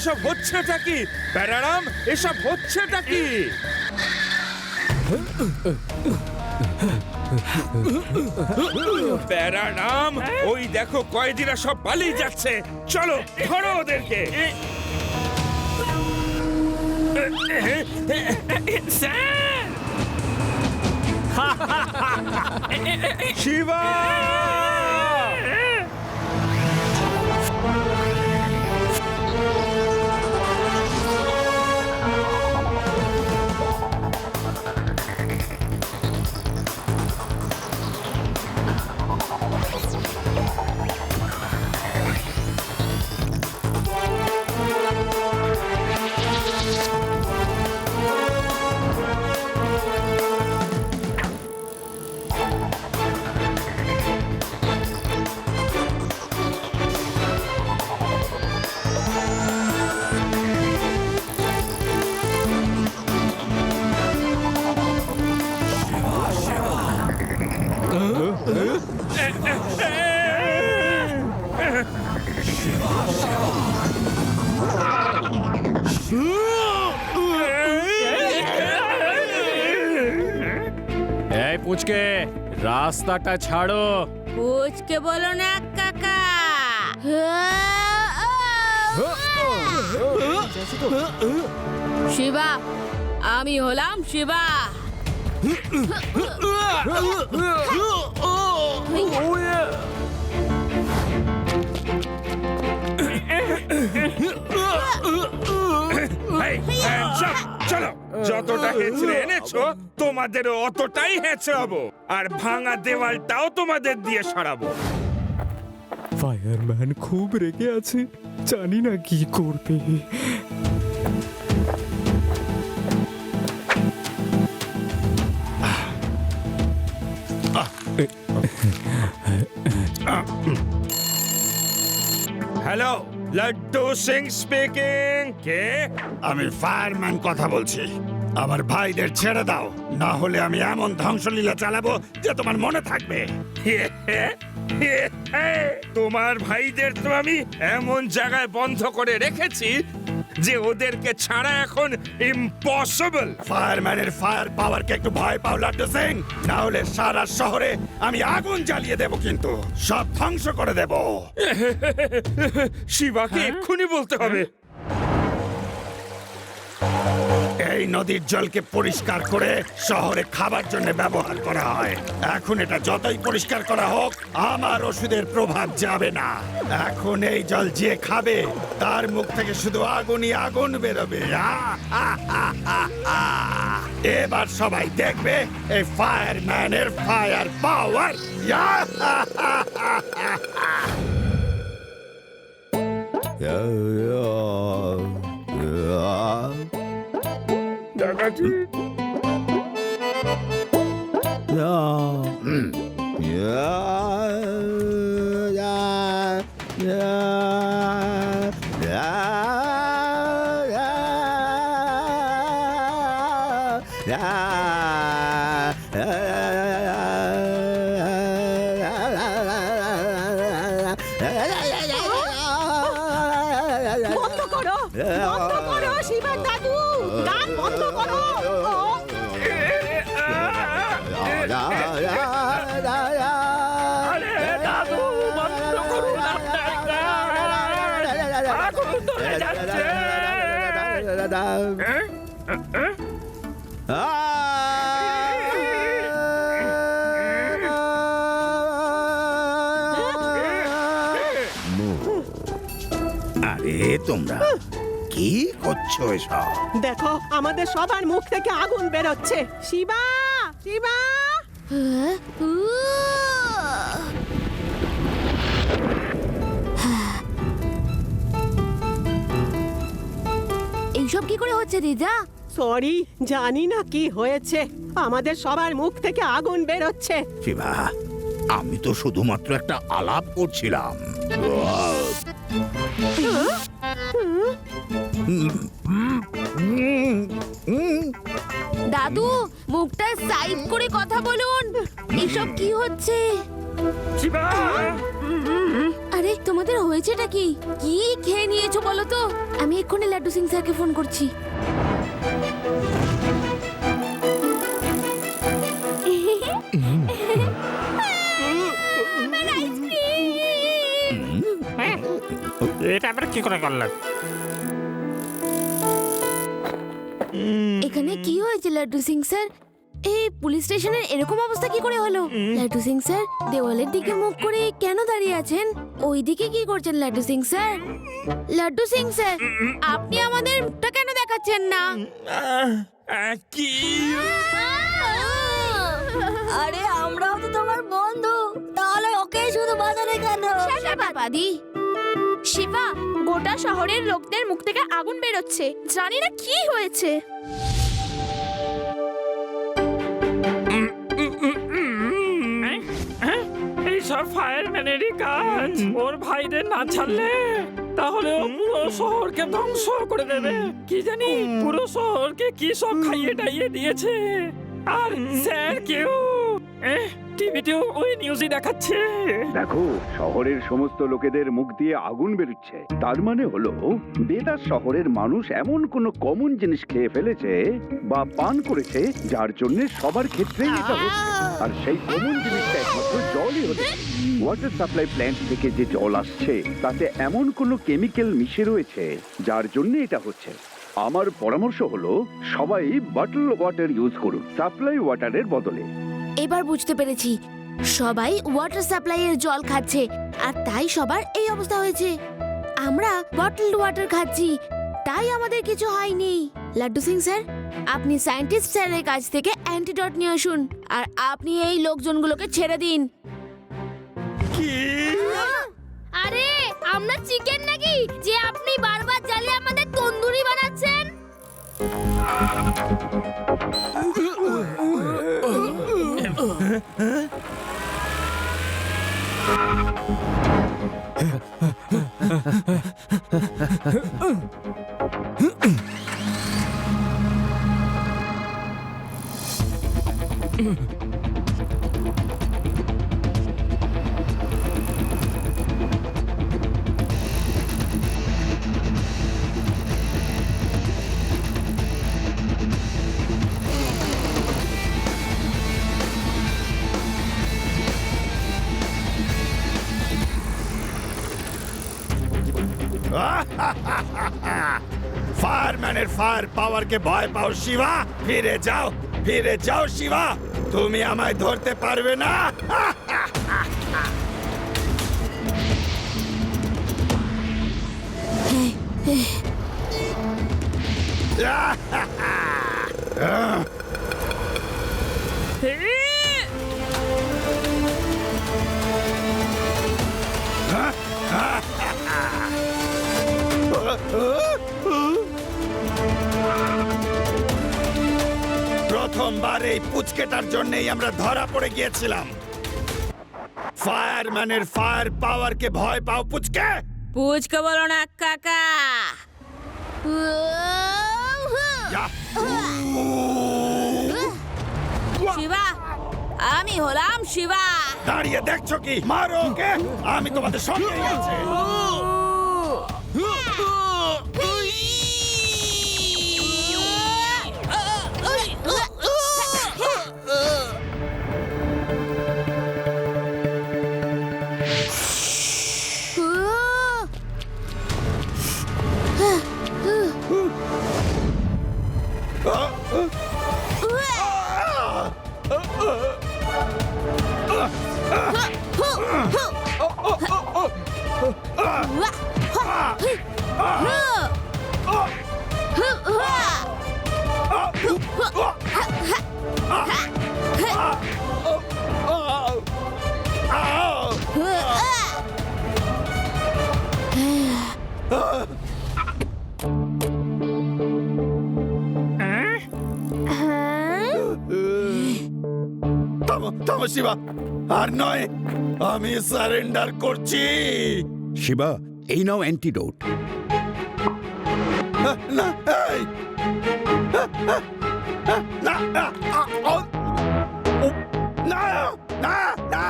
এসব হচ্ছেটা কি প্যারারাম? এসব হচ্ছেটা কি? প্যারারাম, ওই দেখো কয়েদিরা সব পালিয়ে যাচ্ছে। চলো ধরো ওদেরকে। শিবা! এই পুচকে, রাস্তাটা ছাড়ো। পুচকে বলো না কাকা। শিবা, আমি হলাম শিবা। চলো, যতটা হেঁচড়ে এনেছো তোমাদেরও অতটাই হেঁচড়াবো, আর ভাঙা দেওয়ালটাও তোমাদের দিয়ে সরাবো। ফায়ারম্যান খুব রেগে আছে, জানি না কি করবে। Hello, Laddu Singh speaking. কে? আমি ফায়ারম্যান কথা বলছি। আমার ভাইদের ছেড়ে দাও, না হলে আমি এমন ধ্বংসলীলা চালাবো যে তোমার মনে থাকবে। তোমার ভাইদের তো আমি এমন জায়গায় বন্ধ করে রেখেছি যে ওদেরকে ছাড়া এখন ইম্পসিবল। ফায়ারম্যানের ফায়ার পাওয়ারকে একটু ভয় পাও লাড্ডু সিং, না হলে সারা শহরে আমি আগুন জ্বালিয়ে দেব, কিন্তু সব ধ্বংস করে দেব। শিবাকে এক্ষুনি বলতে হবে। এই নদীর জলকে পরিষ্কার করে শহরে খাবার জন্য ব্যবহার করা হয়। এখন এটা যতই পরিষ্কার করা হোক, আমার ওষুধের প্রভাব যাবে না। এখন এই জল যে খাবে তার মুখ থেকে শুধু আগুনই আগুন বেরোবে। এবার সবাই দেখবে এই ফায়ারম্যানের ফায়ার পাওয়ার। বন্ধ করো, বন্ধ করো শিবার দাদু, গান বন্ধ করো। দাদু, বন্ধ করুন আপনার গান। আগুন ধরে যাচ্ছে। আরে তোমরা কি করছো এসব? দেখো, আমাদের সবার মুখ থেকে আগুন বেরোচ্ছে। শিবা, শিবা। এইসব কি করে হচ্ছে দিদা? সরি, জানি না কি হয়েছে, আমাদের সবার মুখ থেকে আগুন বেরোচ্ছে। শিবা, আমি তো শুধুমাত্র একটা আলাপ করছিলাম। দাদু, মুখটা সাইড করে কথা বলুন। এসব কি হচ্ছে? শিবা আরে তোমাদের হয়েছেটা কি কি খেয়ে নিয়েছো বলো তো? আমি এক্ষুনি লাড্ডু সিং স্যারকে ফোন করছি। এটা আবার কি করে করলেন? এখানে কি হয়েছে লাড্ডু সিং স্যার? এই পুলিশ স্টেশনের এরকম অবস্থা কি করে হলো? লাড্ডু সিং স্যার দেওয়ালের দিকে মুখ করে কেন দাঁড়িয়ে আছেন? ওই দিকে কি করছেন লাড্ডু সিং স্যার? লাড্ডু সিং স্যার আপনি আমাদের মুখটা কেন দেখাচ্ছেন না? কি আরে আমরাও তো তোমার বন্ধু, তাহলে ওকে শুধু বাজারে কেন? বাদি শিবা, গোটা শহরের লোকদের মুখ থেকে আগুন বেরোচ্ছে, জানি না কি হয়েছে। এইসব ফায়ারম্যানেরই কাজ। ওর ভাইদের না ছাড়লে তাহলে ও পুরো শহরকে ধ্বংস করে দেবে। কি জানি পুরো শহরকে কি সব খাইয়ে টাইয়ে দিয়েছে। আর স্যার কেউ টিভিতেও ওই নিউজই দেখাচ্ছে। দেখো, শহরের সমস্ত লোকেদের মুখ দিয়ে আগুন বেরোচ্ছে, তার মানে হলো বেতার শহরের মানুষ এমন কোনো কমন জিনিস খেয়ে ফেলেছে বা পান করেছে যার জন্য সবার ক্ষেত্রেই এটা হচ্ছে। আর সেই কমন জিনিসটা একমাত্র জলই হতে পারে। ওয়াটার সাপ্লাই প্ল্যান্ট থেকে যে জল আসছে তাতে এমন কোনো কেমিক্যাল মিশে রয়েছে যার জন্য এটা হচ্ছে। আমার পরামর্শ হলো সবাই বটল ওয়াটার ইউজ করুন সাপ্লাই ওয়াটারের বদলে। এবার বুঝতে পেরেছি, সবাই ওয়াটার সাপ্লাইয়ের জল খাচ্ছে আর তাই সবার এই অবস্থা হয়েছে। আমরা বটলড ওয়াটার খাচ্ছি তাই আমাদের কিছু হয়নি। লাড্ডু সিং স্যার আপনি সায়েন্টিস্ট স্যারের কাছ থেকে অ্যান্টিডট নিয়ে আসুন আর আপনি এই লোকজনগুলোকে ছেড়ে দিন। আরে আমরা চিকেন নাকি যে আপনি বারবার জ্বালিয়ে আমাদের তন্দুরি বানাচ্ছেন? ফায়ারম্যানের ফায়ার পাওয়ারকে ভয় পাও শিবা? ফিরে যাও শিবা, তুমি আমায় ধরতে পারবে না। প্রথমবার এই পুচকেটার জন্যই আমরা ধরা পড়ে গিয়েছিলাম। ফায়ারম্যানের ফায়ার পাওয়ারকে ভয় পাও পুচকে? পুচকে বলো না কাকা। শিবা, আমি হলাম শিবা। দাঁড়িয়ে দেখছো কি? মারো ওকে, আমি তোমাদের সঙ্গে আছি। থামো শিবা, আর নয়, আমি সারেন্ডার করছি। শিবা, এই নাও অ্যান্টিডোট। না, এই! না, না, না, না, না,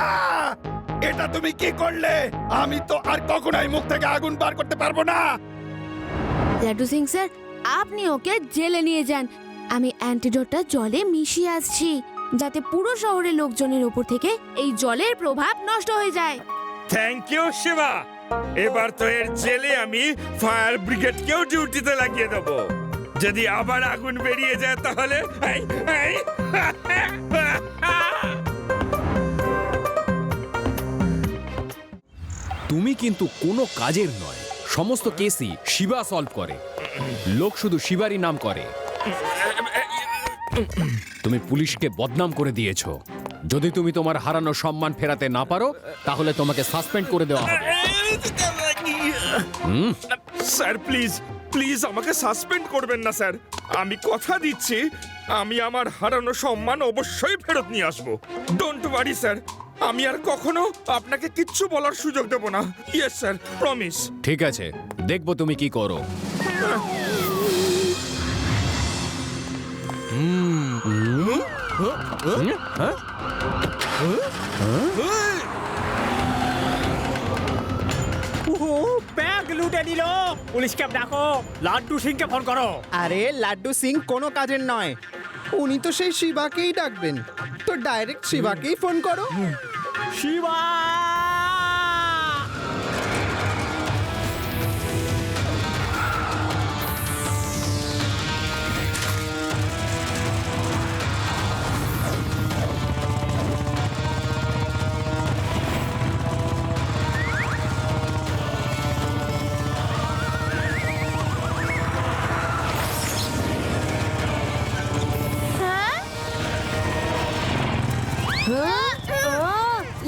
এটা তুমি কি করলে? আমি তো আর কখনোই মুখ থেকে আগুন বার করতে পারবো না। লাড্ডু সিং স্যার, আপনি ওকে জেলে নিয়ে যান। আমি অ্যান্টিডোটটা জলে মিশিয়ে আসছি, যাতে পুরো শহরের লোকজনের ওপর থেকে এই জলের প্রভাব নষ্ট হয়ে যায়। Thank you Shiva. এবার তো এর জেলে আমি ফায়ার ব্রিগেডকেও ডিউটিতে লাগিয়ে দেবো। যদি আবার আগুন বেরিয়ে যায় তাহলে তুমি কিন্তু কোনো কাজের নয়, সমস্ত কেসই শিবা সলভ করে। লোক শুধু শিবারই নাম করে। তুমি পুলিশকে বদনাম করে দিয়েছো। যদি তুমি তোমার হারানো সম্মান ফেরাতে না পারো তাহলে তোমাকে সাসপেন্ড করে দেওয়া হবে। স্যার প্লিজ প্লিজ আমাকে সাসপেন্ড করবেন না স্যার। আমি কথা দিচ্ছি আমি আমার হারানো সম্মান অবশ্যই ফেরত নিয়ে আসবো। ডোন্ট ওয়ারি স্যার, আমি আর কখনো আপনাকে কিচ্ছু বলার সুযোগ দেব না। Yes sir, promise. ঠিক আছে, দেখবো তুমি কি করো। ব্যাগ লুটে নিল। পুলিশকে ডাকো, লাড্ডু সিংকে ফোন করো। আরে লাড্ডু সিং কোনো কাজের নয়, উনি তো সেই শিবাকেই ডাকবেন, তো ডাইরেক্ট শিবাকেই ফোন করো। Shiba!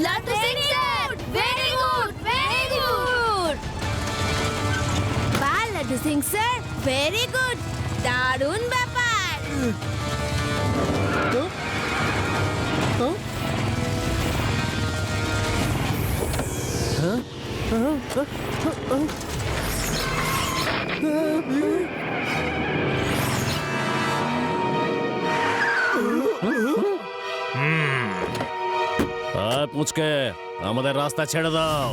Laddu Singh sir, very good, very good. বাহ Laddu Singh sir, very good, দারুণ ব্যাপার। পুচকে, আমাদের রাস্তা ছেড়ে দাও।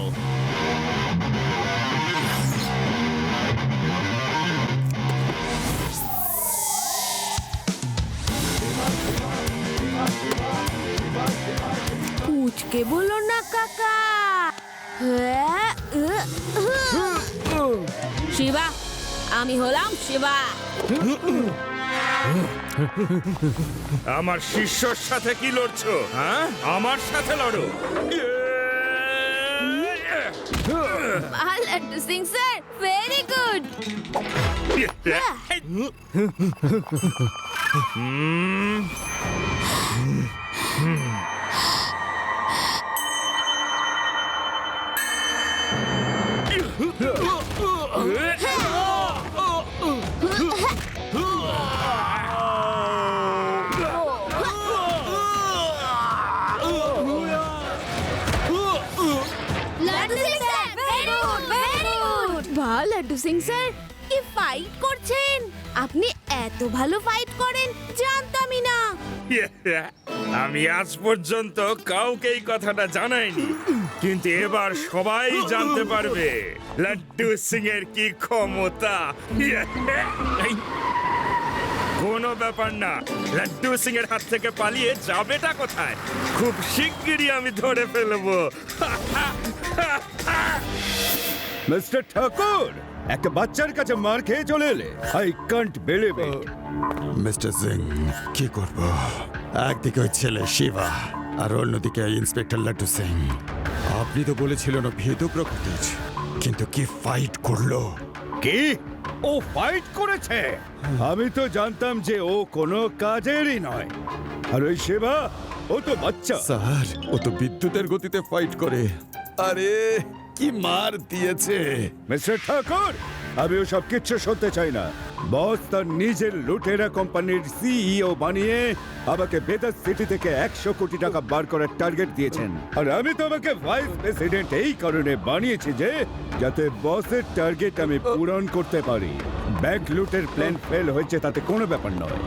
পুচকে বলো না কাকা। শিবা, আমি হলাম শিবা। আমার শিষ্যর সাথে কি লড়ছো? হ্যাঁ, আমার সাথে লড়ো। বাহ Laddu Singh sir, very good. বাহ লাড্ডু সিং স্যার, কি ফাইট করছেন! আপনি এত ভালো ফাইট করেন জানতামই না। আমি আজ পর্যন্ত কাউকে এই কথাটা জানাইনি, কিন্তু এবার সবাই জানতে পারবে লাড্ডু সিং এর কি ক্ষমতা। কোনো ব্যাপার না, লাড্ডু সিং এর হাত থেকে পালিয়ে যাবেটা কোথায়? খুব শিগগিরই আমি ধরে ফেলবো। মিস্টার ঠাকুর, একটা বাচ্চার কাছে মার খেয়ে চলে এলে। I can't believe it. Mister Singh, কি করব? একদিকে ওই ছেলে শিবা আর অন্যদিকে ইন্সপেক্টর লাড্ডু সিং। আপনি তো বলেছিলেন ও ভীতু প্রকৃতির, কিন্তু কি ফাইট করলো! কি ও ফাইট করেছে? আমি তো জানতাম যে ও কোনো কাজেরই নয়। আর ওই সেবা, ও তো বাচ্চা। স্যার, ও তো বিদ্যুতের গতিতে ফাইট করে। আরে কি মার দিয়েছে! মিস্টার ঠাকুর, আমি ওসব কিচ্ছু শুনতে চাই না। বস তার নিজের লুটেরা কোম্পানির সিইও বানিয়ে আমাকে বেদাস সিটি থেকে 100 কোটি টাকা বার করার টার্গেট দিয়েছেন। আর আমি তো আমাকে ভাইস প্রেসিডেন্ট এই কারণে বানিয়েছি যে যাতে বসের টার্গেট আমি পূরণ করতে পারি। ব্যাংক লুটের প্ল্যান ফেল হয়েছে তাতে কোনো ব্যাপার নয়।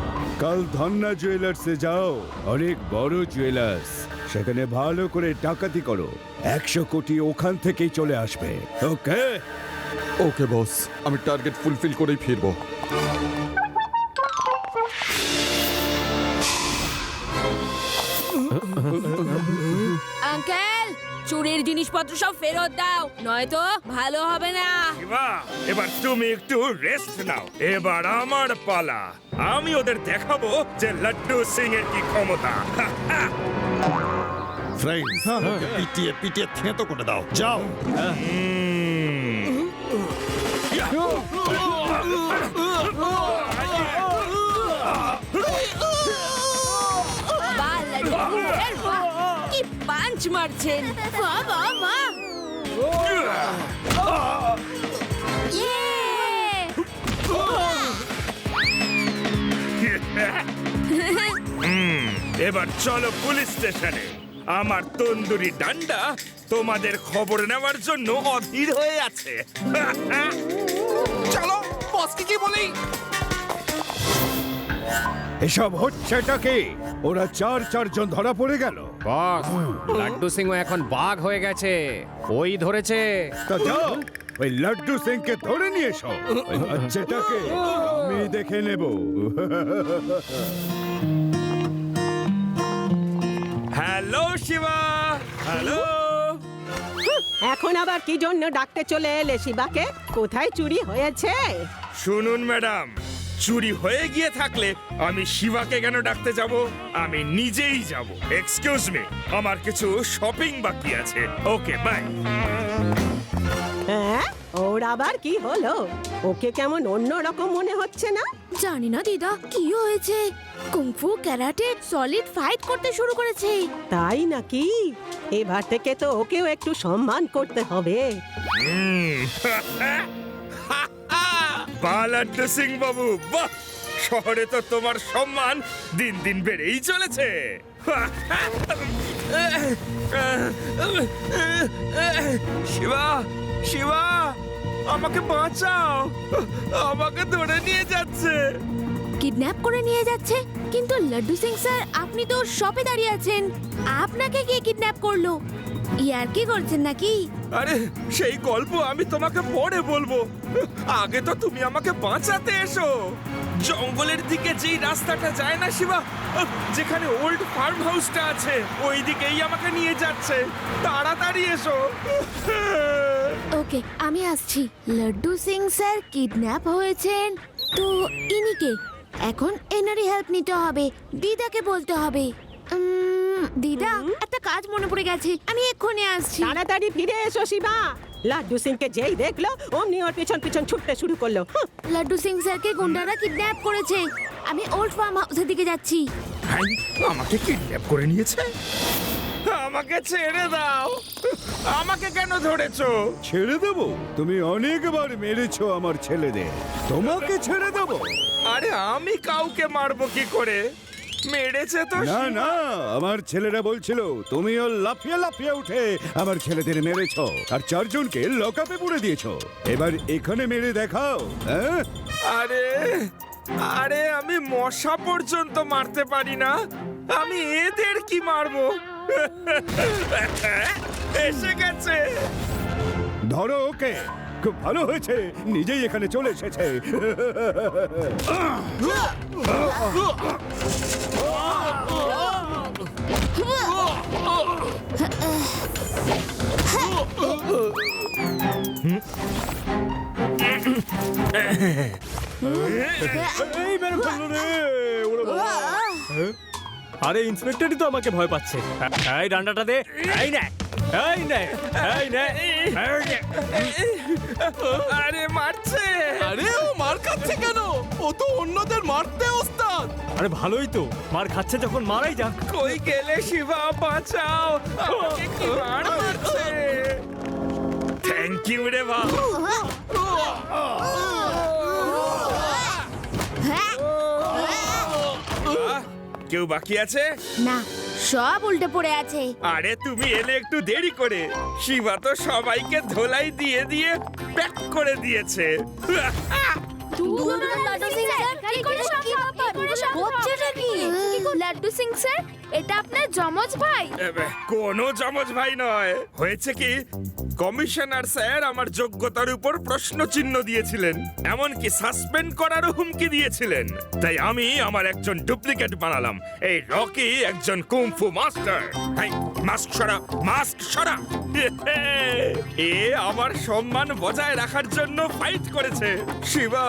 কাল ধন্না জুয়েলার্সে যাও, অনেক বড় জুয়েলার্স, সেখানে ভালো করে ডাকাতি করো। 100 কোটি ওখান থেকেই চলে আসবে। ওকে? ওকে বস, আমি টার্গেট ফুলফিল করেই ফিরবো। আঙ্কেল, চুরির জিনিসপত্র সব ফেরত দাও, নয়তো ভালো হবে না। শিবা, এবার তুমি একটু রেস্ট নাও। এবার আমার পালা। আমি ওদের দেখাবো যে লাড্ডু সিং এর কি ক্ষমতা। ফ্রেন্ডস, পিটিয়ে পিটিয়ে থেঁতো করে দাও। যাও। বাহ, লাড্ডু সিং, বাহ, কি পাঞ্চ মারছেন! বাহ, বাহ, বাহ! ইয়ে! এবার চলো পুলিশ স্টেশনে। আমার তন্দুরি ডান্ডা তোমাদের খবর নেওয়ার জন্য অধীর হয়ে আছে। চলো বসকে কি বলি। এসব হচ্ছেটা কি? ওরা চারজন ধরা পড়ে গেল। বস, লাড্ডু সিংও এখন বাঘ হয়ে গেছে, ওই ধরেছে। তা যাও, ওই লাড্ডু সিংকে ধরে নিয়ে এসো। ওই বাচ্চাটাকে আমি দেখে নেব। Hello Shiva, hello. এখন আবার কি জন্য ডাকতে চলে এলে শিবাকে? কোথায় চুরি হয়েছে? শুনুন ম্যাডাম, চুরি হয়ে গিয়ে থাকলে আমি শিবাকে কেন ডাকতে যাব? আমি নিজেই যাব। এক্সকিউজ মি, আমার কিছু শপিং বাকি আছে। ওকে, বাই। হ্যাঁ, ওর আবার কি হলো? ওকে কেমন অন্যরকম মনে হচ্ছে না? জানি না দিদা, কি হয়েছে? কুংফু, ক্যারাটে, সলিড ফাইট করতে শুরু করেছে। তাই নাকি? এবার থেকে তো ওকেও একটু সম্মান করতে হবে। বাহ লাড্ডু সিং বাবু, বাহ! শহরে তো তোমার সম্মান দিন দিন বেড়েই চলেছে। শিবা, শিবা, আমাকে বাঁচাও, আমাকে ধরে নিয়ে যাচ্ছে। কিডন্যাপ করে নিয়ে যাচ্ছে? কিন্তু লাড্ডু সিং স্যার, আপনি তো শপে দাঁড়িয়ে আছেন, আপনাকে কে কিডন্যাপ করলো? ইয়ার কি করছেন নাকি? আরে সেই গল্প আমি তোমাকে পরে বলবো। আগে তো তুমি আমাকে বাঁচাতে এসো। জঙ্গলের দিকে যেই রাস্তাটা যায় না শিবা, যেখানে ওল্ড ফার্ম হাউসটা আছে, ওই দিকেই আমাকে নিয়ে যাচ্ছে। তাড়াতাড়ি এসো। ওকে, আমি আসছি। লাড্ডু সিং স্যার কিডন্যাপ হয়েছেন, তো ইনিকে এখন এনারই হেল্প নিতে হবে। দিদাকে বলতে হবে। দিদা, একটা কাজ মনে পড়ে গেছে, আমি এক্ষুনি আসছি। তাড়াতাড়ি ফিরে এসো শিবা। লাড্ডু সিংকে যেই দেখলো অমনি ওর পিছন পিছন ছুটতে শুরু করলো। লাড্ডু সিং স্যারকে গুন্ডারা কিডন্যাপ করেছে। আমি ওল্ড ফার্ম হাউসের দিকে যাচ্ছি। হ্যাঁ, আমাকে কিডন্যাপ করে নিয়েছে। আমাকে ছেড়ে দাও। আমাকে কেন ধরেছো? ছেড়ে দেব? তুমি অনেকবার মেরেছো আমার ছেলেদের, তোমাকে ছেড়ে দেব? আরে আমি কাউকে মারবো কি করে? মেরেছে তো না শিবা। না, আমার ছেলেরা বলছিল তুমিও লাফিয়ে লাফিয়ে উঠে আমার ছেলেদের মেরেছো আর 4 জনকে লকআপে পুরে দিয়েছো। এবার এখানে মেরে দেখাও। হ্যাঁ, আরে আরে আমি মশা পর্যন্ত মারতে পারি না, আমি এদের কি মারবো? এসে গেছে। ধরো ওকে। খুব ভালো হয়েছে, নিজেই এখানে চলে এসেছে। এই মেরে ফেললো রে, ওরে বাবা। আরে ইন্সপেক্টরই তো আমাকে ভয় পাচ্ছে। এই ডান্ডাটা দে। এই নে, এই নে, এই নে, এই নে। আরে মারছে। আরে ও মার খাচ্ছে কেন? ও তো অন্যদের মারতে ওস্তাদ। আরে ভালোই তো, মার খাচ্ছে যখন মারাই যাক। কই গেলে শিবা, বাঁচাও, আমাকে কি মার মারছে। থ্যাংক ইউ রে বাবা। কেউ বাকি আছে? না, সব উল্টে পড়ে আছে। আরে তুমি এলে একটু দেরি করে। শিবা তো সবাইকে ধোলাই দিয়ে দিয়ে প্যাক করে দিয়েছে। লাড্ডু সিং স্যার, কি করে সম্ভব? হচ্ছেটা কি? লাড্ডু সিং স্যার, এটা আপনার যমজ ভাই? কোনো জমজ ভাই নয়। হয়েছে কি, কমিশনার স্যার আমার যোগ্যতার উপর প্রশ্ন চিহ্ন দিয়েছিলেন, এমনকি সাসপেন্ড করারও হুমকি দিয়েছিলেন। তাই আমি আমার একজন ডুপ্লিকেট বানালাম। এই রকি একজন কুমফু মাস্টার। এই মাস্ক সরা, মাস্ক সরা। এ আমার সম্মান বজায় রাখার জন্য ফাইট করেছে। শিবা,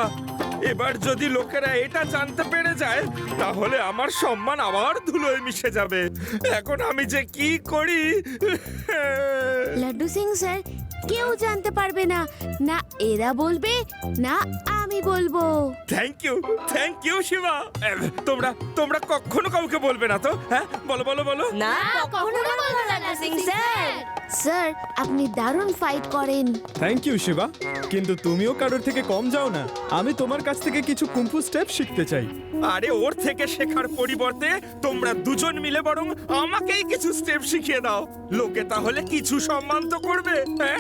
এবার যদি লোকেরা এটা জানতে পেরে যায় তাহলে আমার সম্মান আবার ধুলোয় মিশে যাবে। এখন আমি যে কি করি? লাড্ডু সিং স্যার, কেউ জানতে পারবে না, না এরা বলবে না আমি বলবো। Thank you Shiva. তোমরা তোমরা কখনো কাউকে বলবে না তো? হ্যাঁ, বলো বলো বলো। না, কখনো বলবো না লাড্ডু সিং স্যার। স্যার, আপনি দারুণ ফাইট করেন। থ্যাংক ইউ শিবা, কিন্তু তুমিও কারোর থেকে কম যাও না। আমি তোমার কাছ থেকে কিছু কুম্ফু স্টেপ শিখতে চাই। আরে ওর থেকে শেখার পরিবর্তে তোমরা দুজন মিলে বরং আমাকেই কিছু স্টেপ শিখিয়ে দাও। লোকে তাহলে কিছু সম্মান তো করবে। হ্যাঁ